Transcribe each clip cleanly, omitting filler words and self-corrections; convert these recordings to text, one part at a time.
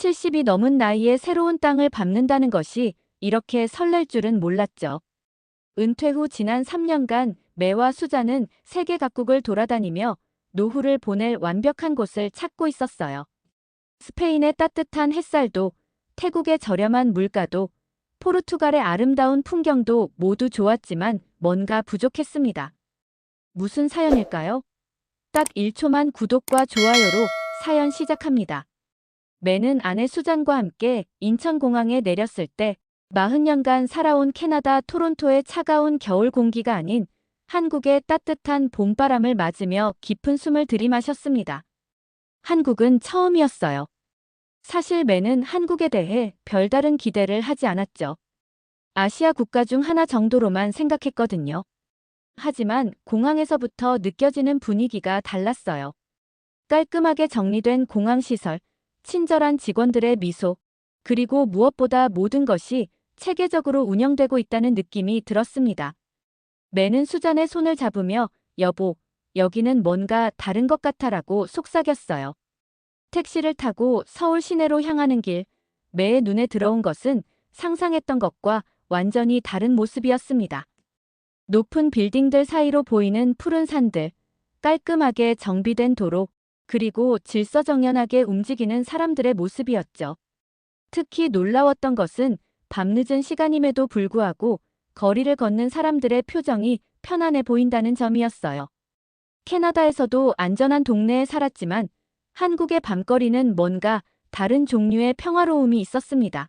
70이 넘은 나이에 새로운 땅을 밟는다는 것이 이렇게 설렐 줄은 몰랐죠. 은퇴 후 지난 3년간 매와 수자는 세계 각국을 돌아다니며 노후를 보낼 완벽한 곳을 찾고 있었어요. 스페인의 따뜻한 햇살도, 태국의 저렴한 물가도, 포르투갈의 아름다운 풍경도 모두 좋았지만 뭔가 부족했습니다. 무슨 사연일까요? 딱 1초만 구독과 좋아요로 사연 시작합니다. 매는 아내 수잔과 함께 인천공항에 내렸을 때 40년간 살아온 캐나다 토론토의 차가운 겨울 공기가 아닌 한국의 따뜻한 봄바람을 맞으며 깊은 숨을 들이마셨습니다. 한국은 처음이었어요. 사실 매는 한국에 대해 별다른 기대를 하지 않았죠. 아시아 국가 중 하나 정도로만 생각했거든요. 하지만 공항에서부터 느껴지는 분위기가 달랐어요. 깔끔하게 정리된 공항시설, 친절한 직원들의 미소, 그리고 무엇보다 모든 것이 체계적으로 운영되고 있다는 느낌이 들었습니다. 매는 수잔의 손을 잡으며 여보, 여기는 뭔가 다른 것 같아라고 속삭였어요. 택시를 타고 서울 시내로 향하는 길, 매의 눈에 들어온 것은 상상했던 것과 완전히 다른 모습이었습니다. 높은 빌딩들 사이로 보이는 푸른 산들, 깔끔하게 정비된 도로, 그리고 질서정연하게 움직이는 사람들의 모습이었죠. 특히 놀라웠던 것은 밤늦은 시간임에도 불구하고 거리를 걷는 사람들의 표정이 편안해 보인다는 점이었어요. 캐나다에서도 안전한 동네에 살았지만 한국의 밤거리는 뭔가 다른 종류의 평화로움이 있었습니다.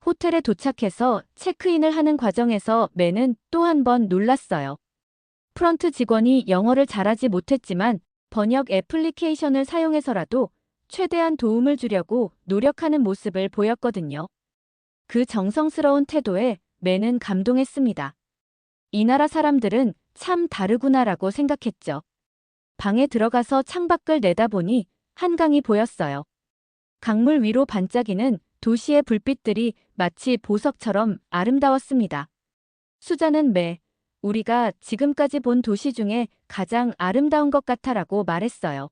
호텔에 도착해서 체크인을 하는 과정에서 매는 또 한 번 놀랐어요. 프런트 직원이 영어를 잘하지 못했지만 번역 애플리케이션을 사용해서라도 최대한 도움을 주려고 노력하는 모습을 보였거든요. 그 정성스러운 태도에 매는 감동했습니다. 이 나라 사람들은 참 다르구나라고 생각했죠. 방에 들어가서 창밖을 내다보니 한강이 보였어요. 강물 위로 반짝이는 도시의 불빛들이 마치 보석처럼 아름다웠습니다. 수자는 매, 우리가 지금까지 본 도시 중에 가장 아름다운 것 같아라고 말했어요.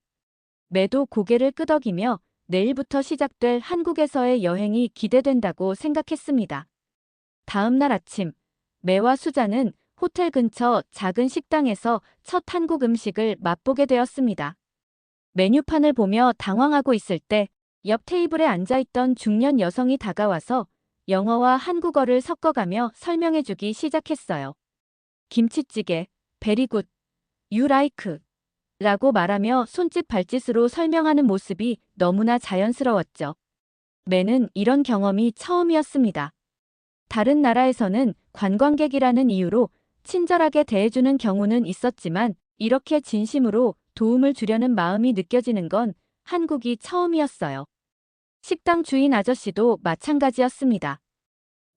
매도 고개를 끄덕이며 내일부터 시작될 한국에서의 여행이 기대된다고 생각했습니다. 다음 날 아침, 매와 수자는 호텔 근처 작은 식당에서 첫 한국 음식을 맛보게 되었습니다. 메뉴판을 보며 당황하고 있을 때 옆 테이블에 앉아있던 중년 여성이 다가와서 영어와 한국어를 섞어가며 설명해주기 시작했어요. 김치찌개, 베리굿, 유 라이크 라고 말하며 손짓 발짓으로 설명하는 모습이 너무나 자연스러웠죠. 매는 이런 경험이 처음이었습니다. 다른 나라에서는 관광객이라는 이유로 친절하게 대해주는 경우는 있었지만 이렇게 진심으로 도움을 주려는 마음이 느껴지는 건 한국이 처음이었어요. 식당 주인 아저씨도 마찬가지였습니다.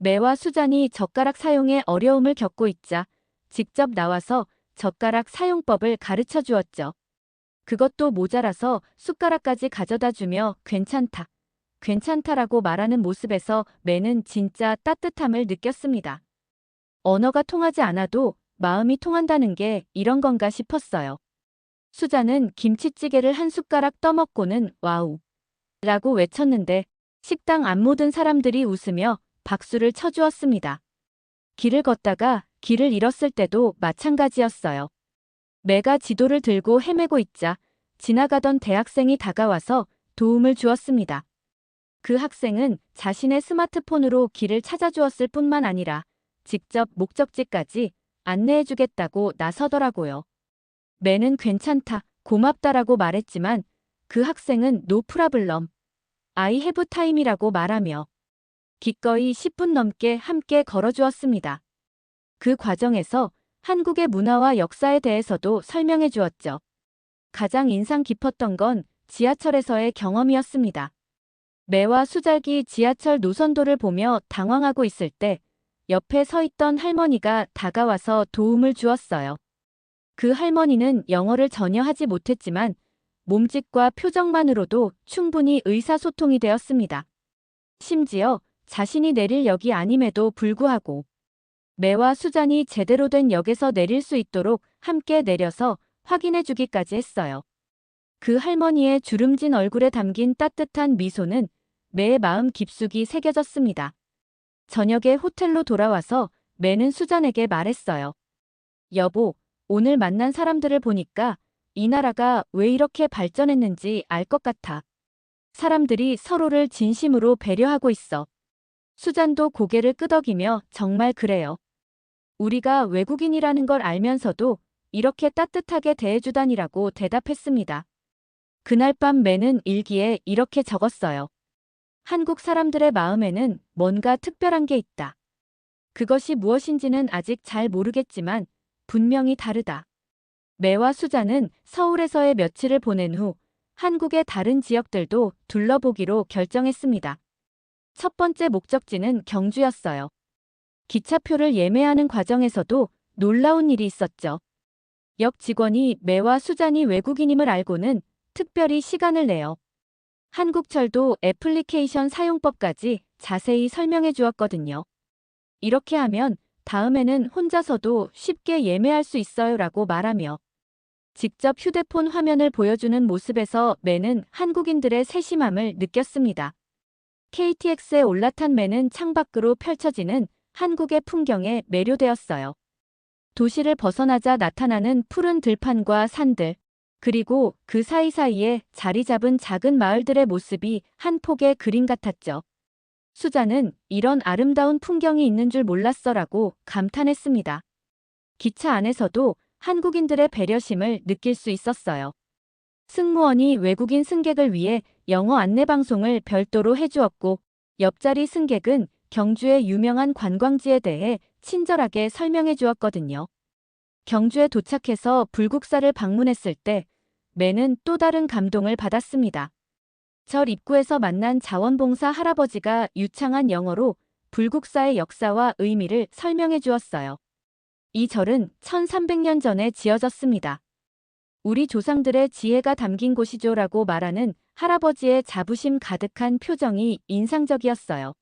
매와 수잔이 젓가락 사용에 어려움을 겪고 있자 직접 나와서 젓가락 사용법을 가르쳐 주었죠. 그것도 모자라서 숟가락까지 가져다 주며 괜찮다, 괜찮다라고 말하는 모습에서 매는 진짜 따뜻함을 느꼈습니다. 언어가 통하지 않아도 마음이 통한다는 게 이런 건가 싶었어요. 수자는 김치찌개를 한 숟가락 떠먹고는 와우 라고 외쳤는데 식당 안 모든 사람들이 웃으며 박수를 쳐주었습니다. 길을 걷다가 길을 잃었을 때도 마찬가지였어요. 매가 지도를 들고 헤매고 있자 지나가던 대학생이 다가와서 도움을 주었습니다. 그 학생은 자신의 스마트폰으로 길을 찾아주었을 뿐만 아니라 직접 목적지까지 안내해주겠다고 나서더라고요. 매는 괜찮다, 고맙다라고 말했지만 그 학생은 노 프라블럼, I have time이라고 말하며 기꺼이 10분 넘게 함께 걸어주었습니다. 그 과정에서 한국의 문화와 역사에 대해서도 설명해 주었죠. 가장 인상 깊었던 건 지하철에서의 경험이었습니다. 매와 수잘기 지하철 노선도를 보며 당황하고 있을 때 옆에 서 있던 할머니가 다가와서 도움을 주었어요. 그 할머니는 영어를 전혀 하지 못했지만 몸짓과 표정만으로도 충분히 의사소통이 되었습니다. 심지어 자신이 내릴 역이 아님에도 불구하고 매와 수잔이 제대로 된 역에서 내릴 수 있도록 함께 내려서 확인해 주기까지 했어요. 그 할머니의 주름진 얼굴에 담긴 따뜻한 미소는 매의 마음 깊숙이 새겨졌습니다. 저녁에 호텔로 돌아와서 매는 수잔에게 말했어요. 여보, 오늘 만난 사람들을 보니까 이 나라가 왜 이렇게 발전했는지 알 것 같아. 사람들이 서로를 진심으로 배려하고 있어. 수잔도 고개를 끄덕이며 정말 그래요. 우리가 외국인이라는 걸 알면서도 이렇게 따뜻하게 대해주다니라고 대답했습니다. 그날 밤 매는 일기에 이렇게 적었어요. 한국 사람들의 마음에는 뭔가 특별한 게 있다. 그것이 무엇인지는 아직 잘 모르겠지만 분명히 다르다. 매와 수잔은 서울에서의 며칠을 보낸 후 한국의 다른 지역들도 둘러보기로 결정했습니다. 첫 번째 목적지는 경주였어요. 기차표를 예매하는 과정에서도 놀라운 일이 있었죠. 역 직원이 매와 수잔이 외국인임을 알고는 특별히 시간을 내어 한국철도 애플리케이션 사용법까지 자세히 설명해 주었거든요. 이렇게 하면 다음에는 혼자서도 쉽게 예매할 수 있어요라고 말하며 직접 휴대폰 화면을 보여주는 모습에서 매는 한국인들의 세심함을 느꼈습니다. KTX에 올라탄 매는 창밖으로 펼쳐지는 한국의 풍경에 매료되었어요. 도시를 벗어나자 나타나는 푸른 들판과 산들, 그리고 그 사이사이에 자리 잡은 작은 마을들의 모습이 한 폭의 그림 같았죠. 수자는 이런 아름다운 풍경이 있는 줄 몰랐어라고 감탄했습니다. 기차 안에서도 한국인들의 배려심을 느낄 수 있었어요. 승무원이 외국인 승객을 위해 영어 안내방송을 별도로 해주었고, 옆자리 승객은 경주의 유명한 관광지에 대해 친절하게 설명해 주었거든요. 경주에 도착해서 불국사를 방문했을 때 매는 또 다른 감동을 받았습니다. 절 입구에서 만난 자원봉사 할아버지가 유창한 영어로 불국사의 역사와 의미를 설명해 주었어요. 이 절은 1300년 전에 지어졌습니다. 우리 조상들의 지혜가 담긴 곳이죠라고 말하는 할아버지의 자부심 가득한 표정이 인상적이었어요.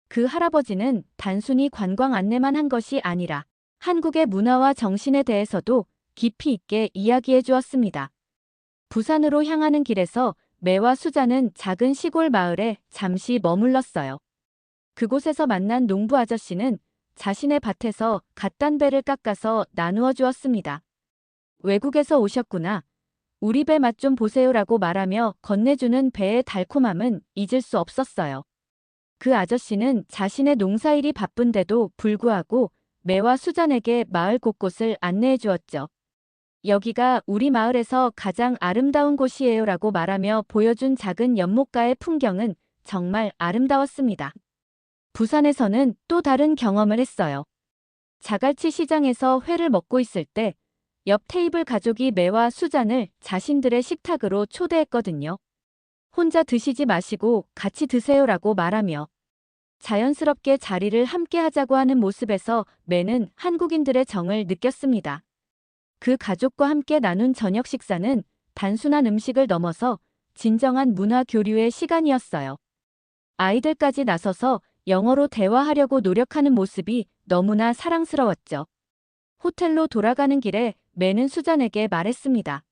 그 할아버지는 단순히 관광 안내만 한 것이 아니라 한국의 문화와 정신에 대해서도 깊이 있게 이야기해 주었습니다. 부산으로 향하는 길에서 매와 수자는 작은 시골 마을에 잠시 머물렀어요. 그곳에서 만난 농부 아저씨는 자신의 밭에서 갓단배를 깎아서 나누어 주었습니다. 외국에서 오셨구나. 우리 배 맛 좀 보세요라고 말하며 건네주는 배의 달콤함은 잊을 수 없었어요. 그 아저씨는 자신의 농사일이 바쁜데도 불구하고 매와 수잔에게 마을 곳곳을 안내해 주었죠. 여기가 우리 마을에서 가장 아름다운 곳이에요라고 말하며 보여준 작은 연못가의 풍경은 정말 아름다웠습니다. 부산에서는 또 다른 경험을 했어요. 자갈치 시장에서 회를 먹고 있을 때 옆 테이블 가족이 매와 수잔을 자신들의 식탁으로 초대했거든요. 혼자 드시지 마시고 같이 드세요라고 말하며 자연스럽게 자리를 함께 하자고 하는 모습에서 매는 한국인들의 정을 느꼈습니다. 그 가족과 함께 나눈 저녁 식사는 단순한 음식을 넘어서 진정한 문화 교류의 시간이었어요. 아이들까지 나서서 영어로 대화하려고 노력하는 모습이 너무나 사랑스러웠죠. 호텔로 돌아가는 길에 매는 수잔에게 말했습니다.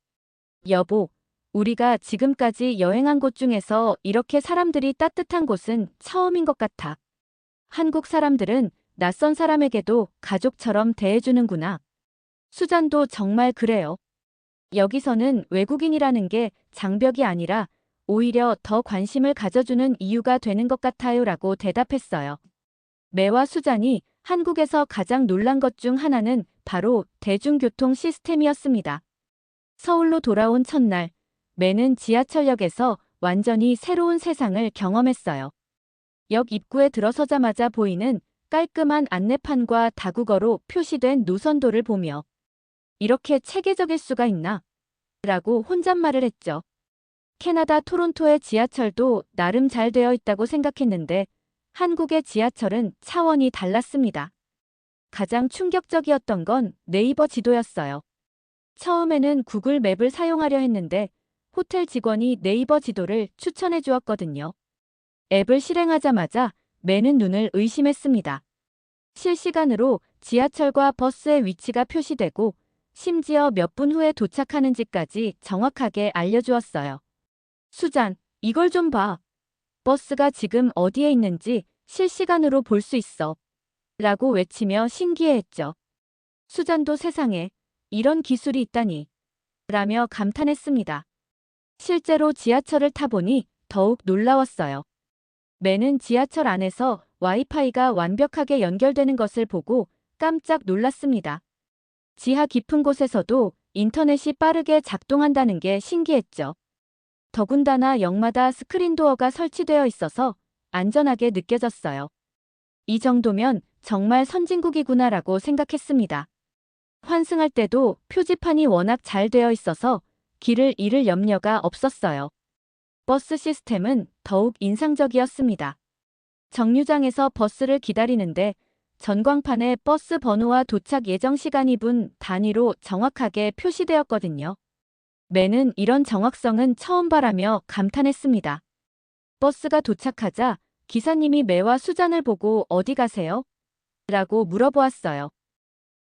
여보, 우리가 지금까지 여행한 곳 중에서 이렇게 사람들이 따뜻한 곳은 처음인 것 같아. 한국 사람들은 낯선 사람에게도 가족처럼 대해주는구나. 수잔도 정말 그래요. 여기서는 외국인이라는 게 장벽이 아니라 오히려 더 관심을 가져주는 이유가 되는 것 같아요라고 대답했어요. 매와 수잔이 한국에서 가장 놀란 것 중 하나는 바로 대중교통 시스템이었습니다. 서울로 돌아온 첫날, 매는 지하철역에서 완전히 새로운 세상을 경험했어요. 역 입구에 들어서자마자 보이는 깔끔한 안내판과 다국어로 표시된 노선도를 보며 이렇게 체계적일 수가 있나? 라고 혼잣말을 했죠. 캐나다 토론토의 지하철도 나름 잘 되어 있다고 생각했는데 한국의 지하철은 차원이 달랐습니다. 가장 충격적이었던 건 네이버 지도였어요. 처음에는 구글 맵을 사용하려 했는데 호텔 직원이 네이버 지도를 추천해 주었거든요. 앱을 실행하자마자 매는 눈을 의심했습니다. 실시간으로 지하철과 버스의 위치가 표시되고 심지어 몇 분 후에 도착하는지까지 정확하게 알려주었어요. 수잔, 이걸 좀 봐. 버스가 지금 어디에 있는지 실시간으로 볼 수 있어. 라고 외치며 신기해했죠. 수잔도 세상에 이런 기술이 있다니. 라며 감탄했습니다. 실제로 지하철을 타보니 더욱 놀라웠어요. 매는 지하철 안에서 와이파이가 완벽하게 연결되는 것을 보고 깜짝 놀랐습니다. 지하 깊은 곳에서도 인터넷이 빠르게 작동한다는 게 신기했죠. 더군다나 역마다 스크린도어가 설치되어 있어서 안전하게 느껴졌어요. 이 정도면 정말 선진국이구나라고 생각했습니다. 환승할 때도 표지판이 워낙 잘 되어 있어서 길을 잃을 염려가 없었어요. 버스 시스템은 더욱 인상적이었습니다. 정류장에서 버스를 기다리는데 전광판에 버스 번호와 도착 예정 시간이 분 단위로 정확하게 표시되었거든요. 매는 이런 정확성은 처음 봐라며 감탄했습니다. 버스가 도착하자 기사님이 매와 수잔을 보고 어디 가세요? 라고 물어보았어요.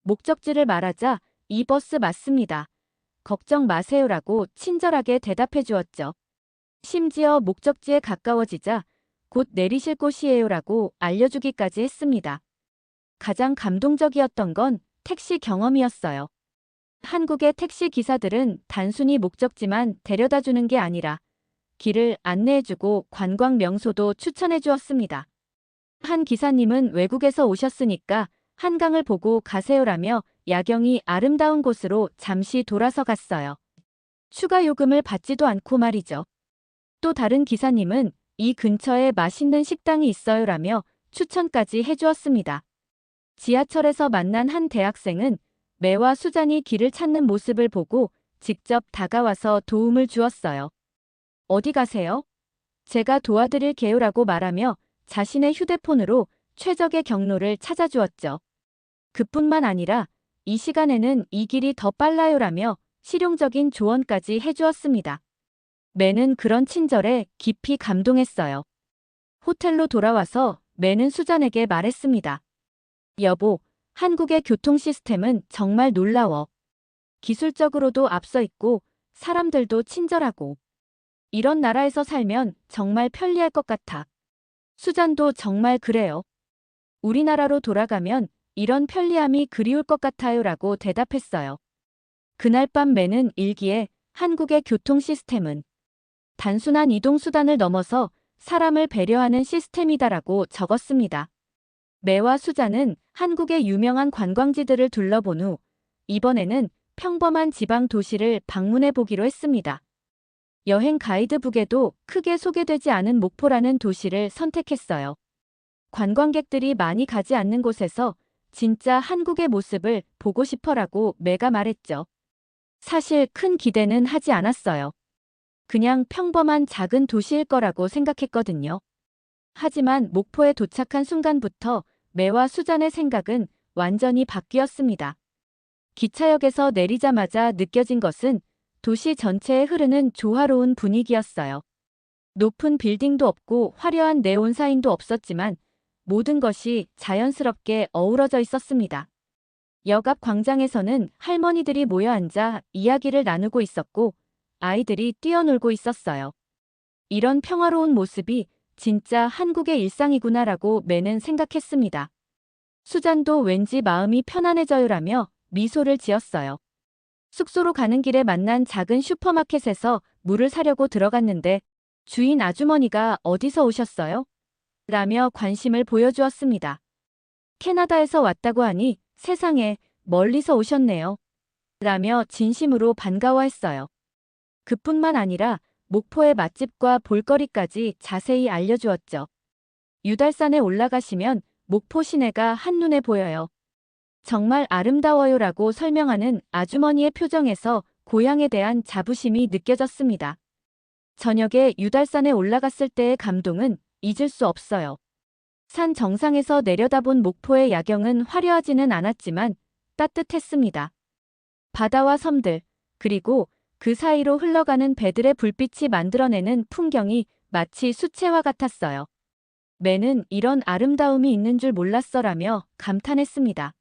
목적지를 말하자 이 버스 맞습니다. 걱정 마세요라고 친절하게 대답해 주었죠. 심지어 목적지에 가까워지자 곧 내리실 곳이에요라고 알려주기까지 했습니다. 가장 감동적이었던 건 택시 경험이었어요. 한국의 택시 기사들은 단순히 목적지만 데려다 주는 게 아니라 길을 안내해주고 관광 명소도 추천해 주었습니다. 한 기사님은 외국에서 오셨으니까 한강을 보고 가세요라며 야경이 아름다운 곳으로 잠시 돌아서 갔어요. 추가 요금을 받지도 않고 말이죠. 또 다른 기사님은 이 근처에 맛있는 식당이 있어요라며 추천까지 해주었습니다. 지하철에서 만난 한 대학생은 매와 수잔이 길을 찾는 모습을 보고 직접 다가와서 도움을 주었어요. 어디 가세요? 제가 도와드릴게요라고 말하며 자신의 휴대폰으로 최적의 경로를 찾아주었죠. 그뿐만 아니라 이 시간에는 이 길이 더 빨라요라며 실용적인 조언까지 해주었습니다. 매는 그런 친절에 깊이 감동했어요. 호텔로 돌아와서 매는 수잔에게 말했습니다. 여보, 한국의 교통 시스템은 정말 놀라워. 기술적으로도 앞서 있고 사람들도 친절하고 이런 나라에서 살면 정말 편리할 것 같아. 수잔도 정말 그래요. 우리나라로 돌아가면 이런 편리함이 그리울 것 같아요라고 대답했어요. 그날 밤 매는 일기에 한국의 교통 시스템은 단순한 이동수단을 넘어서 사람을 배려하는 시스템이다라고 적었습니다. 매와 수잔은 한국의 유명한 관광지들을 둘러본 후 이번에는 평범한 지방 도시를 방문해 보기로 했습니다. 여행 가이드북에도 크게 소개되지 않은 목포라는 도시를 선택했어요. 관광객들이 많이 가지 않는 곳에서 진짜 한국의 모습을 보고 싶어라고 매가 말했죠. 사실 큰 기대는 하지 않았어요. 그냥 평범한 작은 도시일 거라고 생각했거든요. 하지만 목포에 도착한 순간부터 매와 수잔의 생각은 완전히 바뀌었습니다. 기차역에서 내리자마자 느껴진 것은 도시 전체에 흐르는 조화로운 분위기였어요. 높은 빌딩도 없고 화려한 네온 사인도 없었지만 모든 것이 자연스럽게 어우러져 있었습니다. 역 앞 광장에서는 할머니들이 모여 앉아 이야기를 나누고 있었고 아이들이 뛰어놀고 있었어요. 이런 평화로운 모습이 진짜 한국의 일상이구나라고 매는 생각했습니다. 수잔도 왠지 마음이 편안해져요라며 미소를 지었어요. 숙소로 가는 길에 만난 작은 슈퍼마켓에서 물을 사려고 들어갔는데 주인 아주머니가 어디서 오셨어요? 라며 관심을 보여주었습니다. 캐나다에서 왔다고 하니 세상에 멀리서 오셨네요. 라며 진심으로 반가워했어요. 그뿐만 아니라 목포의 맛집과 볼거리까지 자세히 알려주었죠. 유달산에 올라가시면 목포 시내가 한눈에 보여요. 정말 아름다워요라고 설명하는 아주머니의 표정에서 고향에 대한 자부심이 느껴졌습니다. 저녁에 유달산에 올라갔을 때의 감동은 잊을 수 없어요. 산 정상에서 내려다본 목포의 야경은 화려하지는 않았지만 따뜻했습니다. 바다와 섬들, 그리고 그 사이로 흘러가는 배들의 불빛이 만들어내는 풍경이 마치 수채화 같았어요. 매는 이런 아름다움이 있는 줄 몰랐어라며 감탄했습니다.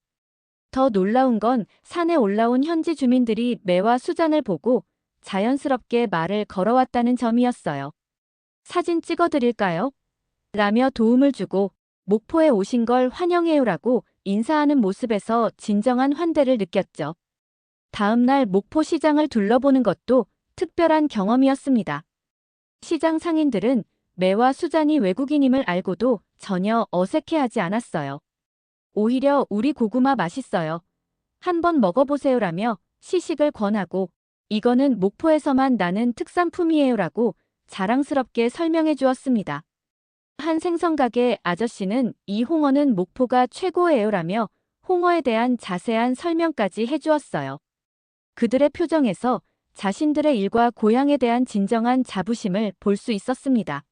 더 놀라운 건 산에 올라온 현지 주민들이 매와 수잔을 보고 자연스럽게 말을 걸어왔다는 점이었어요. 사진 찍어드릴까요? 라며 도움을 주고 목포에 오신 걸 환영해요라고 인사하는 모습에서 진정한 환대를 느꼈죠. 다음 날 목포 시장을 둘러보는 것도 특별한 경험이었습니다. 시장 상인들은 매와 수잔이 외국인임을 알고도 전혀 어색해하지 않았어요. 오히려 우리 고구마 맛있어요. 한번 먹어보세요라며 시식을 권하고 이거는 목포에서만 나는 특산품이에요라고 자랑스럽게 설명해 주었습니다. 한 생선가게 아저씨는 이 홍어는 목포가 최고예요라며 홍어에 대한 자세한 설명까지 해주었어요. 그들의 표정에서 자신들의 일과 고향에 대한 진정한 자부심을 볼 수 있었습니다.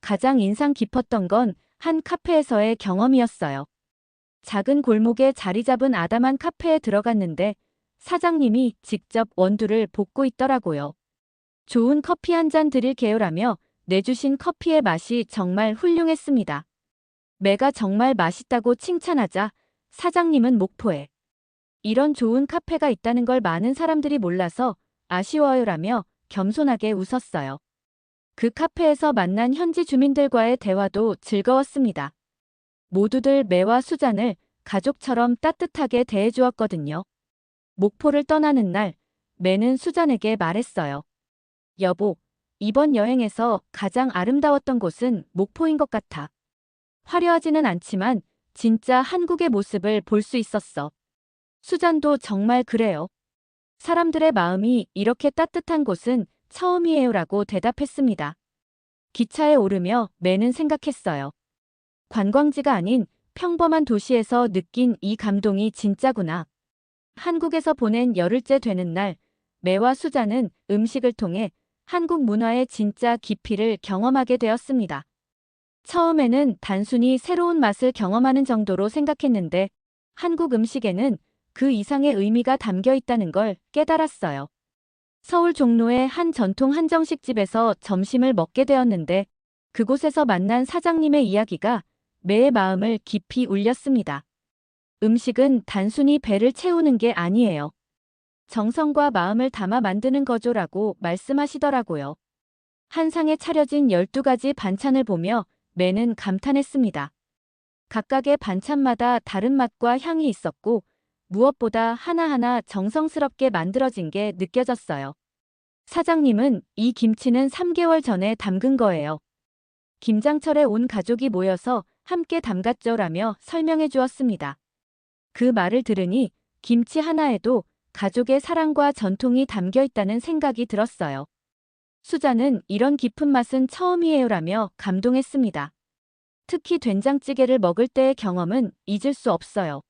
가장 인상 깊었던 건 한 카페에서의 경험이었어요. 작은 골목에 자리 잡은 아담한 카페에 들어갔는데 사장님이 직접 원두를 볶고 있더라고요. 좋은 커피 한 잔 드릴게요라며 내주신 커피의 맛이 정말 훌륭했습니다. 매가 정말 맛있다고 칭찬하자 사장님은 목포에 이런 좋은 카페가 있다는 걸 많은 사람들이 몰라서 아쉬워요라며 겸손하게 웃었어요. 그 카페에서 만난 현지 주민들과의 대화도 즐거웠습니다. 모두들 매와 수잔을 가족처럼 따뜻하게 대해주었거든요. 목포를 떠나는 날, 매는 수잔에게 말했어요. 여보, 이번 여행에서 가장 아름다웠던 곳은 목포인 것 같아. 화려하지는 않지만 진짜 한국의 모습을 볼 수 있었어. 수잔도 정말 그래요. 사람들의 마음이 이렇게 따뜻한 곳은 처음이에요라고 대답했습니다. 기차에 오르며 매는 생각했어요. 관광지가 아닌 평범한 도시에서 느낀 이 감동이 진짜구나. 한국에서 보낸 열흘째 되는 날, 매와 수잔은 음식을 통해 한국 문화의 진짜 깊이를 경험하게 되었습니다. 처음에는 단순히 새로운 맛을 경험하는 정도로 생각했는데 한국 음식에는 그 이상의 의미가 담겨 있다는 걸 깨달았어요. 서울 종로의 한 전통 한정식집에서 점심을 먹게 되었는데 그곳에서 만난 사장님의 이야기가 매의 마음을 깊이 울렸습니다. 음식은 단순히 배를 채우는 게 아니에요. 정성과 마음을 담아 만드는 거죠라고 말씀하시더라고요. 한 상에 차려진 12가지 반찬을 보며 매는 감탄했습니다. 각각의 반찬마다 다른 맛과 향이 있었고 무엇보다 하나하나 정성스럽게 만들어진 게 느껴졌어요. 사장님은 이 김치는 3개월 전에 담근 거예요. 김장철에 온 가족이 모여서 함께 담갔죠라며 설명해 주었습니다. 그 말을 들으니 김치 하나에도 가족의 사랑과 전통이 담겨 있다는 생각이 들었어요. 수잔은 이런 깊은 맛은 처음이에요라며 감동했습니다. 특히 된장찌개를 먹을 때의 경험은 잊을 수 없어요.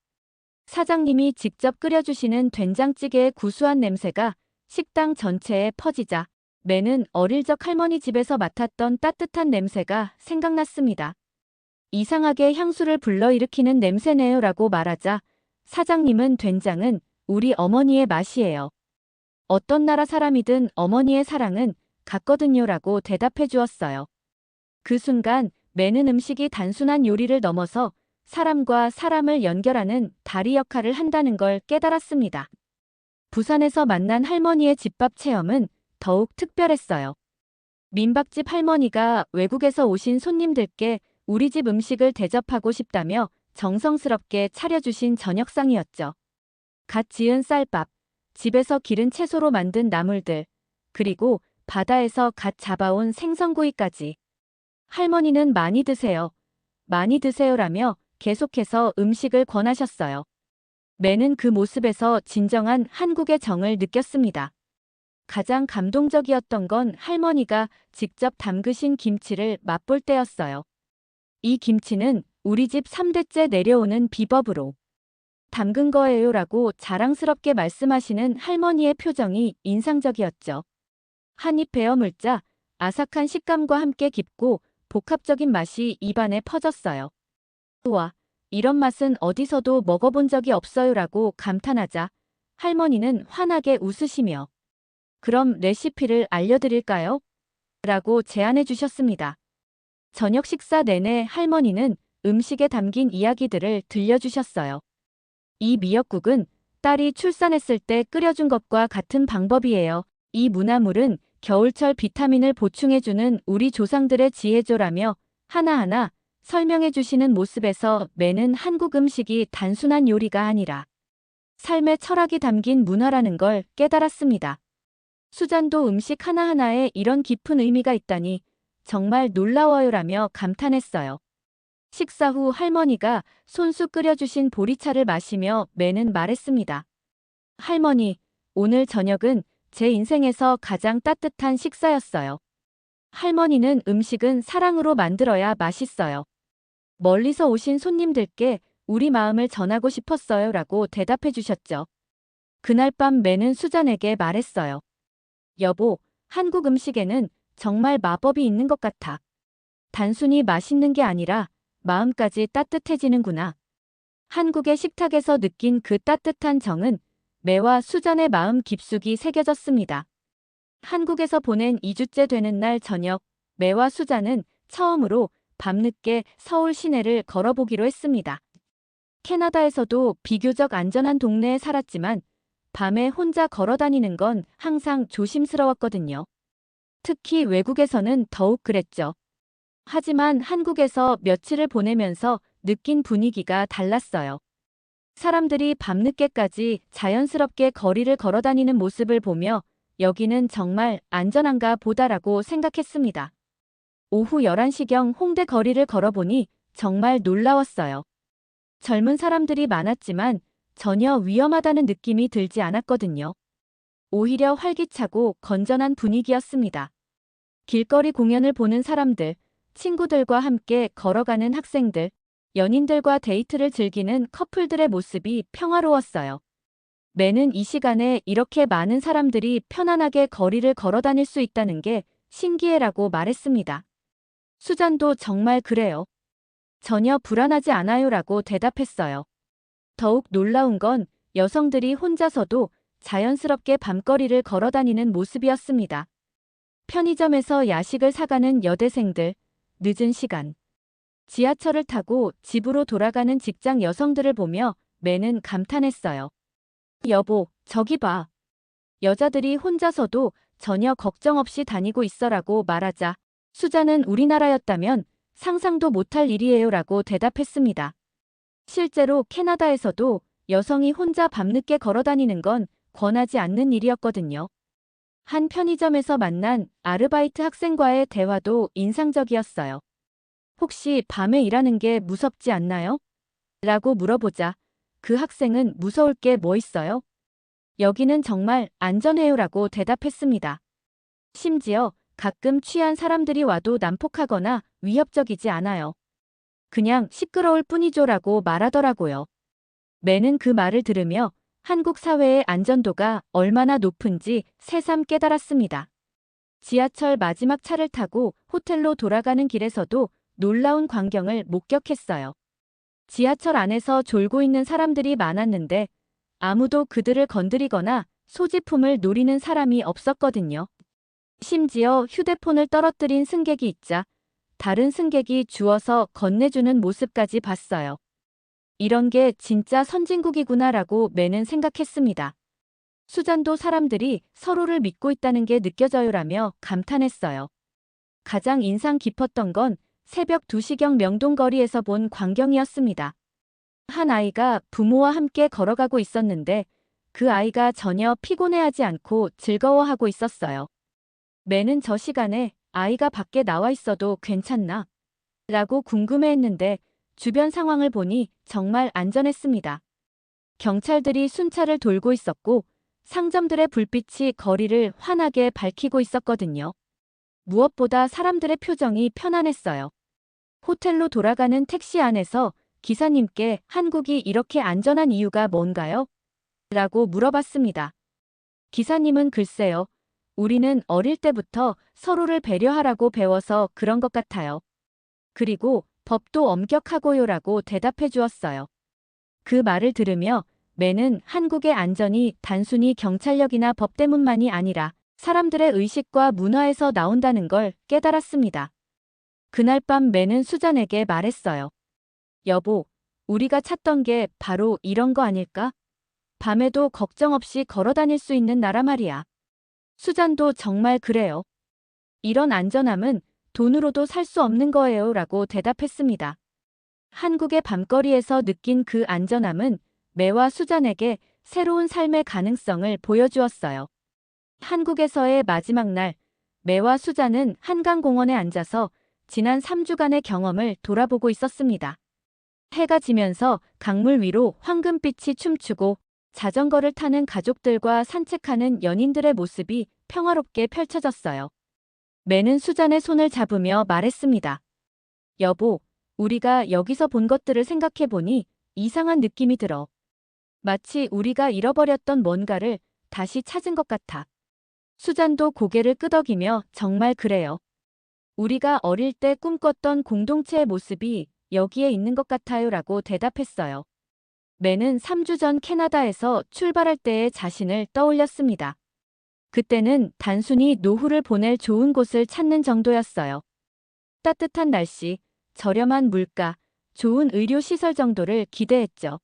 사장님이 직접 끓여주시는 된장찌개의 구수한 냄새가 식당 전체에 퍼지자 매는 어릴 적 할머니 집에서 맡았던 따뜻한 냄새가 생각났습니다. 이상하게 향수를 불러일으키는 냄새네요라고 말하자 사장님은 된장은 우리 어머니의 맛이에요. 어떤 나라 사람이든 어머니의 사랑은 같거든요라고 대답해 주었어요. 그 순간 매는 음식이 단순한 요리를 넘어서 사람과 사람을 연결하는 다리 역할을 한다는 걸 깨달았습니다. 부산에서 만난 할머니의 집밥 체험은 더욱 특별했어요. 민박집 할머니가 외국에서 오신 손님들께 우리 집 음식을 대접하고 싶다며 정성스럽게 차려주신 저녁상이었죠. 갓 지은 쌀밥, 집에서 기른 채소로 만든 나물들, 그리고 바다에서 갓 잡아온 생선구이까지. 할머니는 많이 드세요. 많이 드세요라며 계속해서 음식을 권하셨어요. 매는 그 모습에서 진정한 한국의 정을 느꼈습니다. 가장 감동적이었던 건 할머니가 직접 담그신 김치를 맛볼 때였어요. 이 김치는 우리 집 3대째 내려오는 비법으로 담근 거예요라고 자랑스럽게 말씀하시는 할머니의 표정이 인상적이었죠. 한 입 베어 물자 아삭한 식감과 함께 깊고 복합적인 맛이 입안에 퍼졌어요. 우와, 이런 맛은 어디서도 먹어본 적이 없어요라고 감탄하자 할머니는 환하게 웃으시며 그럼 레시피를 알려드릴까요? 라고 제안해 주셨습니다. 저녁 식사 내내 할머니는 음식에 담긴 이야기들을 들려주셨어요. 이 미역국은 딸이 출산했을 때 끓여준 것과 같은 방법이에요. 이 무나물은 겨울철 비타민을 보충해주는 우리 조상들의 지혜조라며 하나하나 설명해 주시는 모습에서 매는 한국 음식이 단순한 요리가 아니라 삶의 철학이 담긴 문화라는 걸 깨달았습니다. 수잔도 음식 하나하나에 이런 깊은 의미가 있다니 정말 놀라워요라며 감탄했어요. 식사 후 할머니가 손수 끓여주신 보리차를 마시며 매는 말했습니다. 할머니, 오늘 저녁은 제 인생에서 가장 따뜻한 식사였어요. 할머니는 음식은 사랑으로 만들어야 맛있어요. 멀리서 오신 손님들께 우리 마음을 전하고 싶었어요 라고 대답해 주셨죠. 그날 밤 매는 수잔에게 말했어요. 여보, 한국 음식에는 정말 마법이 있는 것 같아. 단순히 맛있는 게 아니라 마음까지 따뜻해지는구나. 한국의 식탁에서 느낀 그 따뜻한 정은 매와 수잔의 마음 깊숙이 새겨졌습니다. 한국에서 보낸 2주째 되는 날 저녁, 매와 수잔은 처음으로 밤늦게 서울 시내를 걸어보기로 했습니다. 캐나다에서도 비교적 안전한 동네에 살았지만 밤에 혼자 걸어다니는 건 항상 조심스러웠거든요. 특히 외국에서는 더욱 그랬죠. 하지만 한국에서 며칠을 보내면서 느낀 분위기가 달랐어요. 사람들이 밤늦게까지 자연스럽게 거리를 걸어다니는 모습을 보며 여기는 정말 안전한가 보다라고 생각했습니다. 오후 11시경 홍대 거리를 걸어보니 정말 놀라웠어요. 젊은 사람들이 많았지만 전혀 위험하다는 느낌이 들지 않았거든요. 오히려 활기차고 건전한 분위기였습니다. 길거리 공연을 보는 사람들, 친구들과 함께 걸어가는 학생들, 연인들과 데이트를 즐기는 커플들의 모습이 평화로웠어요. 매는 이 시간에 이렇게 많은 사람들이 편안하게 거리를 걸어 다닐 수 있다는 게 신기해라고 말했습니다. 수잔도 정말 그래요. 전혀 불안하지 않아요라고 대답했어요. 더욱 놀라운 건 여성들이 혼자서도 자연스럽게 밤거리를 걸어 다니는 모습이었습니다. 편의점에서 야식을 사가는 여대생들, 늦은 시간, 지하철을 타고 집으로 돌아가는 직장 여성들을 보며 매는 감탄했어요. 여보, 저기 봐. 여자들이 혼자서도 전혀 걱정 없이 다니고 있어라고 말하자 수잔은 우리나라였다면 상상도 못할 일이에요라고 대답했습니다. 실제로 캐나다에서도 여성이 혼자 밤늦게 걸어다니는 건 권하지 않는 일이었거든요. 한 편의점에서 만난 아르바이트 학생과의 대화도 인상적이었어요. 혹시 밤에 일하는 게 무섭지 않나요? 라고 물어보자 그 학생은 무서울 게 뭐 있어요? 여기는 정말 안전해요라고 대답했습니다. 심지어 가끔 취한 사람들이 와도 난폭하거나 위협적이지 않아요. 그냥 시끄러울 뿐이죠라고 말하더라고요. 매는 그 말을 들으며 한국 사회의 안전도가 얼마나 높은지 새삼 깨달았습니다. 지하철 마지막 차를 타고 호텔로 돌아가는 길에서도 놀라운 광경을 목격했어요. 지하철 안에서 졸고 있는 사람들이 많았는데 아무도 그들을 건드리거나 소지품을 노리는 사람이 없었거든요. 심지어 휴대폰을 떨어뜨린 승객이 있자 다른 승객이 주워서 건네주는 모습까지 봤어요. 이런 게 진짜 선진국이구나라고 매는 생각했습니다. 수잔도 사람들이 서로를 믿고 있다는 게 느껴져요라며 감탄했어요. 가장 인상 깊었던 건 새벽 2시경 명동거리에서 본 광경이었습니다. 한 아이가 부모와 함께 걸어가고 있었는데 그 아이가 전혀 피곤해하지 않고 즐거워하고 있었어요. 매는 저 시간에 아이가 밖에 나와 있어도 괜찮나? 라고 궁금해했는데 주변 상황을 보니 정말 안전했습니다. 경찰들이 순찰을 돌고 있었고 상점들의 불빛이 거리를 환하게 밝히고 있었거든요. 무엇보다 사람들의 표정이 편안했어요. 호텔로 돌아가는 택시 안에서 기사님께 한국이 이렇게 안전한 이유가 뭔가요? 라고 물어봤습니다. 기사님은 글쎄요. 우리는 어릴 때부터 서로를 배려하라고 배워서 그런 것 같아요. 그리고 법도 엄격하고요라고 대답해 주었어요. 그 말을 들으며 매는 한국의 안전이 단순히 경찰력이나 법 때문만이 아니라 사람들의 의식과 문화에서 나온다는 걸 깨달았습니다. 그날 밤 매는 수잔에게 말했어요. 여보, 우리가 찾던 게 바로 이런 거 아닐까? 밤에도 걱정 없이 걸어 다닐 수 있는 나라 말이야. 수잔도 정말 그래요. 이런 안전함은 돈으로도 살 수 없는 거예요 라고 대답했습니다. 한국의 밤거리에서 느낀 그 안전함은 매와 수잔에게 새로운 삶의 가능성을 보여주었어요. 한국에서의 마지막 날, 매와 수잔은 한강공원에 앉아서 지난 3주간의 경험을 돌아보고 있었습니다. 해가 지면서 강물 위로 황금빛이 춤추고 자전거를 타는 가족들과 산책하는 연인들의 모습이 평화롭게 펼쳐졌어요. 매는 수잔의 손을 잡으며 말했습니다. 여보, 우리가 여기서 본 것들을 생각해보니 이상한 느낌이 들어. 마치 우리가 잃어버렸던 뭔가를 다시 찾은 것 같아. 수잔도 고개를 끄덕이며 정말 그래요. 우리가 어릴 때 꿈꿨던 공동체의 모습이 여기에 있는 것 같아요 라고 대답했어요. 매는 3주 전 캐나다에서 출발할 때의 자신을 떠올렸습니다. 그때는 단순히 노후를 보낼 좋은 곳을 찾는 정도였어요. 따뜻한 날씨, 저렴한 물가, 좋은 의료시설 정도를 기대했죠.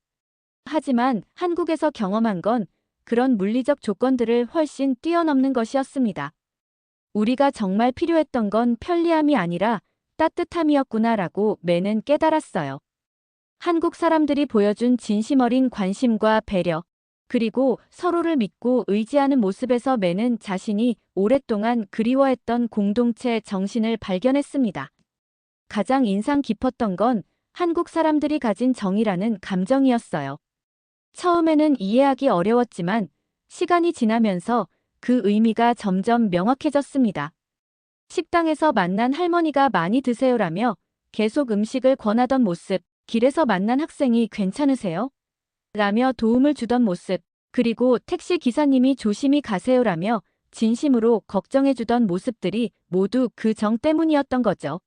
하지만 한국에서 경험한 건 그런 물리적 조건들을 훨씬 뛰어넘는 것이었습니다. 우리가 정말 필요했던 건 편리함이 아니라 따뜻함이었구나라고 매는 깨달았어요. 한국 사람들이 보여준 진심 어린 관심과 배려, 그리고 서로를 믿고 의지하는 모습에서 매는 자신이 오랫동안 그리워했던 공동체 정신을 발견했습니다. 가장 인상 깊었던 건 한국 사람들이 가진 정이라는 감정이었어요. 처음에는 이해하기 어려웠지만 시간이 지나면서 그 의미가 점점 명확해졌습니다. 식당에서 만난 할머니가 많이 드세요라며 계속 음식을 권하던 모습, 길에서 만난 학생이 괜찮으세요? 라며 도움을 주던 모습, 그리고 택시 기사님이 조심히 가세요라며 진심으로 걱정해주던 모습들이 모두 그 정 때문이었던 거죠.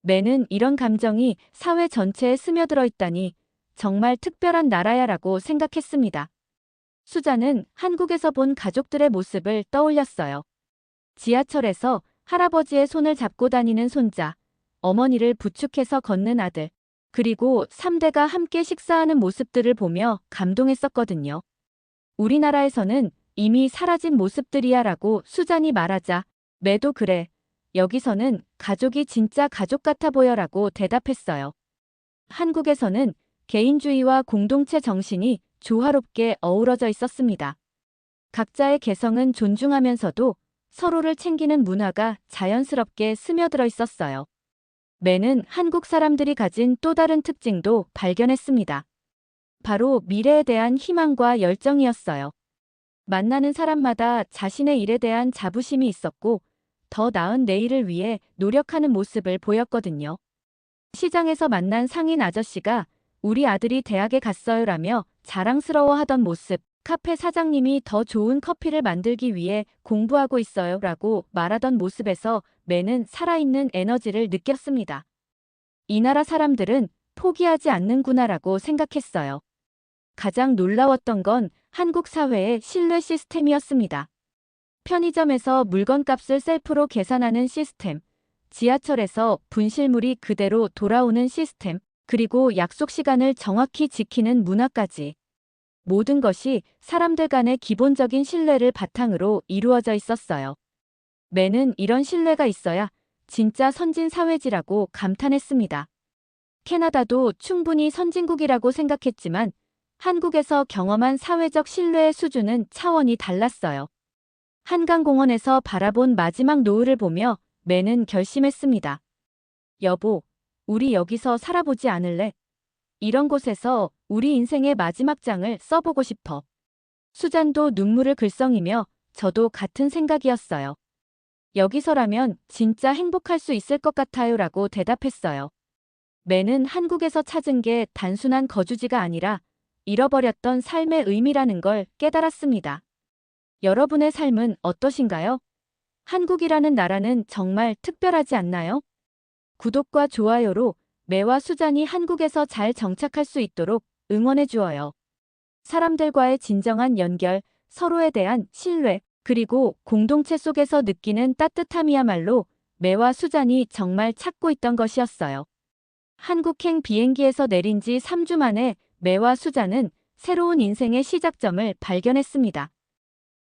매는 이런 감정이 사회 전체에 스며들어 있다니 정말 특별한 나라야라고 생각했습니다. 수잔은 한국에서 본 가족들의 모습을 떠올렸어요. 지하철에서 할아버지의 손을 잡고 다니는 손자, 어머니를 부축해서 걷는 아들, 그리고 3대가 함께 식사하는 모습들을 보며 감동했었거든요. 우리나라에서는 이미 사라진 모습들이야 라고 수잔이 말하자, 매도 그래. 여기서는 가족이 진짜 가족 같아 보여라고 대답했어요. 한국에서는 개인주의와 공동체 정신이 조화롭게 어우러져 있었습니다. 각자의 개성은 존중하면서도 서로를 챙기는 문화가 자연스럽게 스며들어 있었어요. 매는 한국 사람들이 가진 또 다른 특징도 발견했습니다. 바로 미래에 대한 희망과 열정이었어요. 만나는 사람마다 자신의 일에 대한 자부심이 있었고 더 나은 내일을 위해 노력하는 모습을 보였거든요. 시장에서 만난 상인 아저씨가 우리 아들이 대학에 갔어요라며 자랑스러워하던 모습, 카페 사장님이 더 좋은 커피를 만들기 위해 공부하고 있어요라고 말하던 모습에서 매는 살아있는 에너지를 느꼈습니다. 이 나라 사람들은 포기하지 않는구나라고 생각했어요. 가장 놀라웠던 건 한국 사회의 신뢰 시스템이었습니다. 편의점에서 물건값을 셀프로 계산하는 시스템, 지하철에서 분실물이 그대로 돌아오는 시스템, 그리고 약속 시간을 정확히 지키는 문화까지. 모든 것이 사람들 간의 기본적인 신뢰를 바탕으로 이루어져 있었어요. 매는 이런 신뢰가 있어야 진짜 선진 사회지라고 감탄했습니다. 캐나다도 충분히 선진국이라고 생각했지만 한국에서 경험한 사회적 신뢰의 수준은 차원이 달랐어요. 한강공원에서 바라본 마지막 노을을 보며 매는 결심했습니다. 여보, 우리 여기서 살아보지 않을래? 이런 곳에서 우리 인생의 마지막 장을 써보고 싶어. 수잔도 눈물을 글썽이며 저도 같은 생각이었어요. 여기서라면 진짜 행복할 수 있을 것 같아요 라고 대답했어요. 매는 한국에서 찾은 게 단순한 거주지가 아니라 잃어버렸던 삶의 의미라는 걸 깨달았습니다. 여러분의 삶은 어떠신가요? 한국이라는 나라는 정말 특별하지 않나요? 구독과 좋아요로 매와 수잔이 한국에서 잘 정착할 수 있도록 응원해 주어요. 사람들과의 진정한 연결, 서로에 대한 신뢰, 그리고 공동체 속에서 느끼는 따뜻함이야말로 매와 수잔이 정말 찾고 있던 것이었어요. 한국행 비행기에서 내린 지 3주 만에 매와 수잔은 새로운 인생의 시작점을 발견했습니다.